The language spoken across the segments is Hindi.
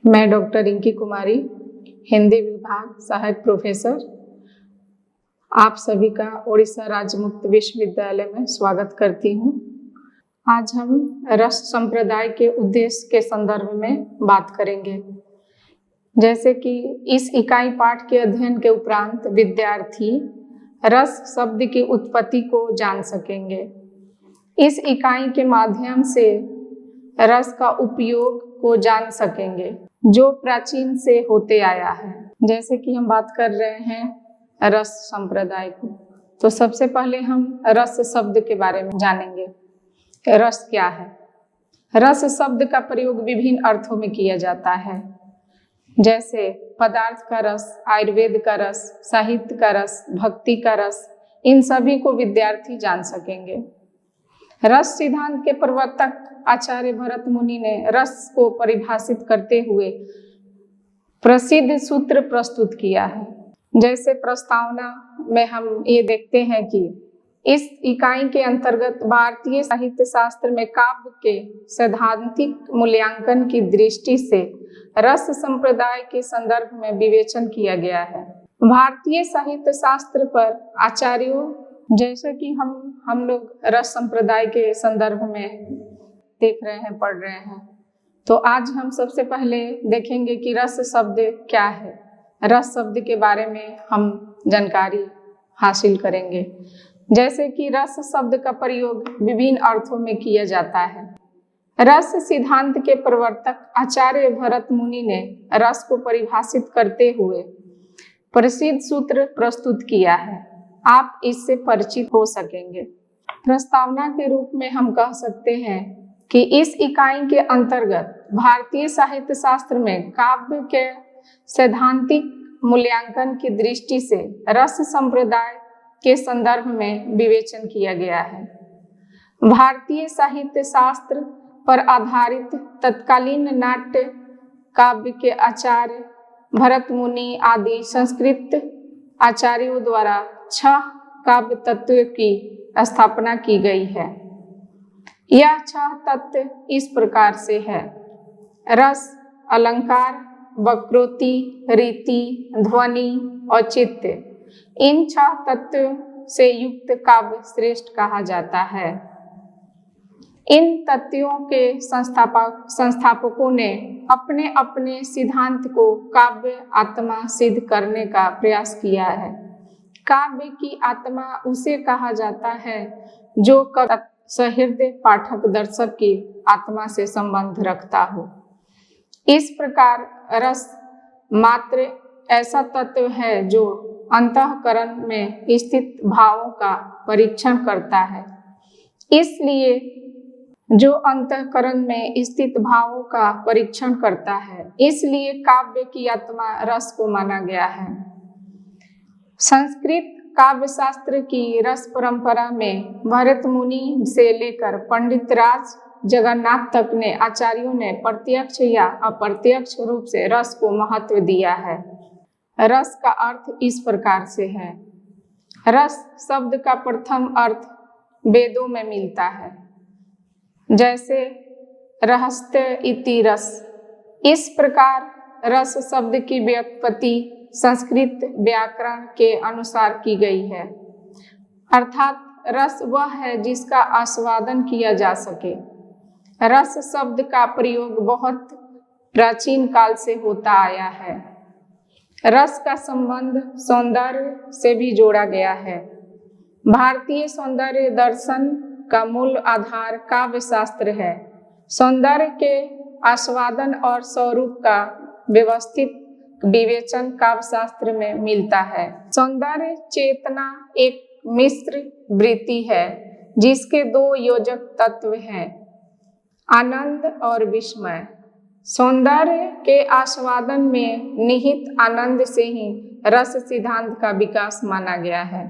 मैं डॉक्टर रिंकी कुमारी, हिंदी विभाग सहायक प्रोफेसर, आप सभी का उड़ीसा राज्य मुक्त विश्वविद्यालय में स्वागत करती हूँ। आज हम रस संप्रदाय के उद्देश्य के संदर्भ में बात करेंगे। जैसे कि इस इकाई पाठ के अध्ययन के उपरांत विद्यार्थी रस शब्द की उत्पत्ति को जान सकेंगे। इस इकाई के माध्यम से रस का उपयोग को जान सकेंगे जो प्राचीन से होते आया है। जैसे कि हम बात कर रहे हैं रस संप्रदाय को, तो सबसे पहले हम रस शब्द के बारे में जानेंगे। रस क्या है? रस शब्द का प्रयोग विभिन्न अर्थों में किया जाता है, जैसे पदार्थ का रस, आयुर्वेद का रस, साहित्य का रस, भक्ति का रस। इन सभी को विद्यार्थी जान सकेंगे। रस सिद्धांत के प्रवर्तक आचार्य भरत मुनि ने रस को परिभाषित करते हुए प्रसिद्ध सूत्र प्रस्तुत किया है। जैसे प्रस्तावना में हम ये देखते हैं कि इस इकाई के अंतर्गत भारतीय साहित्य शास्त्र में काव्य के सैद्धांतिक मूल्यांकन की दृष्टि से रस संप्रदाय के संदर्भ में विवेचन किया गया है। भारतीय साहित्य शास्त्र पर आचार्यों, जैसे कि हम लोग रस संप्रदाय के संदर्भ में देख रहे हैं, पढ़ रहे हैं, तो आज हम सबसे पहले देखेंगे कि रस शब्द क्या है। रस शब्द के बारे में हम जानकारी हासिल करेंगे। जैसे कि रस शब्द का प्रयोग विभिन्न अर्थों में किया जाता है। रस सिद्धांत के प्रवर्तक आचार्य भरत मुनि ने रस को परिभाषित करते हुए प्रसिद्ध सूत्र प्रस्तुत किया है। आप इससे परिचित हो सकेंगे। प्रस्तावना के रूप में हम कह सकते हैं कि इस इकाई के अंतर्गत भारतीय साहित्य शास्त्र में काव्य के सैद्धांतिक मूल्यांकन की दृष्टि से रस संप्रदाय के संदर्भ में विवेचन किया गया है। भारतीय साहित्य शास्त्र पर आधारित तत्कालीन नाट्य काव्य के आचार्य भरत मुनि आदि संस्कृत आचार्यों द्वारा 6 काव्य तत्व की स्थापना की गई है। यह 6 तत्व इस प्रकार से है: रस, अलंकार, वक्रोक्ति, रीति, ध्वनि, औचित्य। इन 6 तत्वों से युक्त काव्य श्रेष्ठ कहा जाता है। इन तत्वों के संस्थापकों ने अपने अपने सिद्धांत को काव्य आत्मा सिद्ध करने का प्रयास किया है। काव्य की आत्मा उसे कहा जाता है जो सहृदय पाठक दर्शक की आत्मा से संबंध रखता हो। इस प्रकार रस मात्र ऐसा तत्व है जो अंतःकरण में स्थित भावों का परीक्षण करता है। इसलिए जो अंतःकरण में स्थित भावों का परीक्षण करता है, इसलिए काव्य की आत्मा रस को माना गया है। संस्कृत काव्य शास्त्र की रस परंपरा में भरत मुनि से लेकर पंडित राज जगन्नाथ तक ने आचार्यों ने प्रत्यक्ष या अप्रत्यक्ष रूप से रस को महत्व दिया है। रस का अर्थ इस प्रकार से है। रस शब्द का प्रथम अर्थ वेदों में मिलता है, जैसे रहस्य इति रस। इस प्रकार रस शब्द की व्युत्पत्ति संस्कृत व्याकरण के अनुसार की गई है, अर्थात रस वह है जिसका आस्वादन किया जा सके। रस शब्द का प्रयोग बहुत प्राचीन काल से होता आया है। रस का संबंध सौंदर्य से भी जोड़ा गया है। भारतीय सौंदर्य दर्शन का मूल आधार काव्य शास्त्र है। सौंदर्य के आस्वादन और स्वरूप का व्यवस्थित विवेचन काव्य शास्त्र में मिलता है। सौंदर्य चेतना एक मिश्र वृत्ति है जिसके 2 योजक तत्व हैं, आनंद और विस्मय। सौंदर्य के आस्वादन में निहित आनंद से ही रस सिद्धांत का विकास माना गया है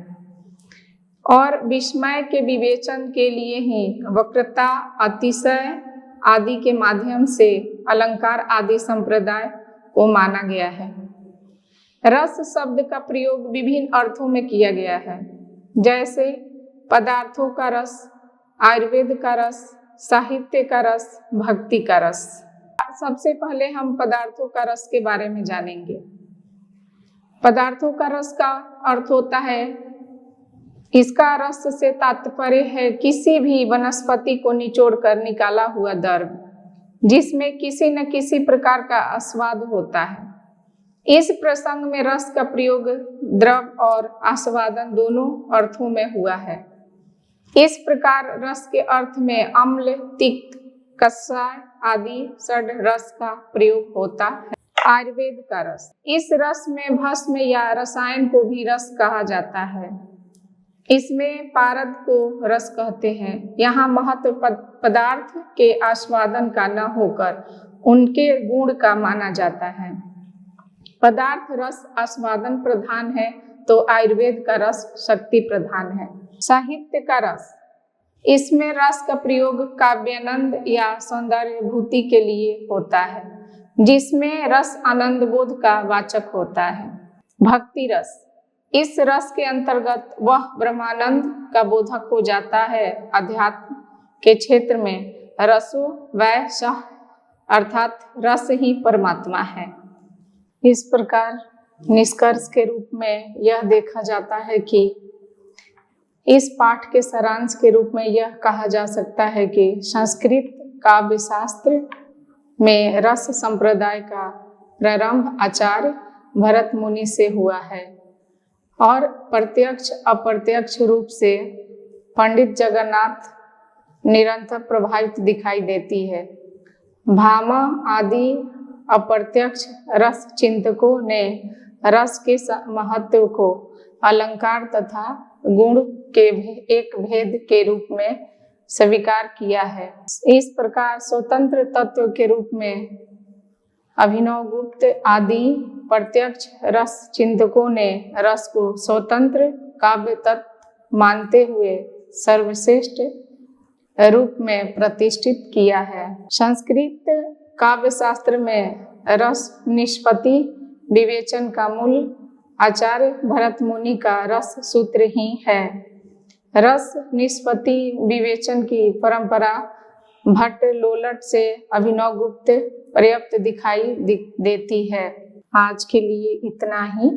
और विस्मय के विवेचन के लिए ही वक्रता, अतिशय आदि के माध्यम से अलंकार आदि संप्रदाय को माना गया है। रस शब्द का प्रयोग विभिन्न अर्थों में किया गया है, जैसे पदार्थों का रस, आयुर्वेद का रस, साहित्य का रस, भक्ति का रस। सबसे पहले हम पदार्थों का रस के बारे में जानेंगे। पदार्थों का रस का अर्थ होता है, इसका रस से तात्पर्य है किसी भी वनस्पति को निचोड़कर निकाला हुआ द्रव जिसमें किसी न किसी प्रकार का आस्वाद होता है। इस प्रसंग में रस का प्रयोग द्रव और आस्वादन दोनों अर्थों में हुआ है। इस प्रकार रस के अर्थ में अम्ल, तिक्त, कषाय आदि षड रस का प्रयोग होता है। आयुर्वेद का रस, इस रस में भस्म या रसायन को भी रस कहा जाता है। इसमें पारद को रस कहते हैं। यहाँ महत्व पदार्थ के आस्वादन का न होकर उनके गुण का माना जाता है। पदार्थ रस आस्वादन प्रधान है तो आयुर्वेद का रस शक्ति प्रधान है। साहित्य का रस, इसमें रस का प्रयोग काव्यानंद या सौंदर्यभूति के लिए होता है जिसमें रस आनंद बोध का वाचक होता है। भक्ति रस, इस रस के अंतर्गत वह ब्रह्मानंद का बोधक हो जाता है। अध्यात्म के क्षेत्र में रसो वै सः अर्थात रस ही परमात्मा है। इस प्रकार निष्कर्ष के रूप में यह देखा जाता है कि इस पाठ के सारांश के रूप में यह कहा जा सकता है कि संस्कृत काव्य शास्त्र में रस संप्रदाय का प्रारंभ आचार्य भरत मुनि से हुआ है और प्रत्यक्ष अप्रत्यक्ष रूप से पंडित जगन्नाथ निरंतर प्रभावित दिखाई देती है। भामा आदि अप्रत्यक्ष रस चिंतकों ने रस के महत्व को अलंकार तथा गुण के एक भेद के रूप में स्वीकार किया है। इस प्रकार स्वतंत्र तत्व के रूप में अभिनवगुप्त आदि प्रत्यक्ष रस चिंतकों ने रस को स्वतंत्र काव्य तत्व मानते हुए सर्वश्रेष्ठ रूप में प्रतिष्ठित किया है। संस्कृत काव्य शास्त्र में रस निष्पत्ति विवेचन का मूल आचार्य भरत मुनि का रस सूत्र ही है। रस निष्पत्ति विवेचन की परंपरा भट्ट लोलट से अभिनवगुप्त पर्याप्त दिखाई देती है। आज के लिए इतना ही।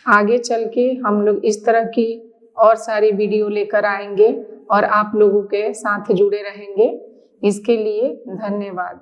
आगे चल के हम लोग इस तरह की और सारी वीडियो लेकर आएंगे और आप लोगों के साथ जुड़े रहेंगे। इसके लिए धन्यवाद।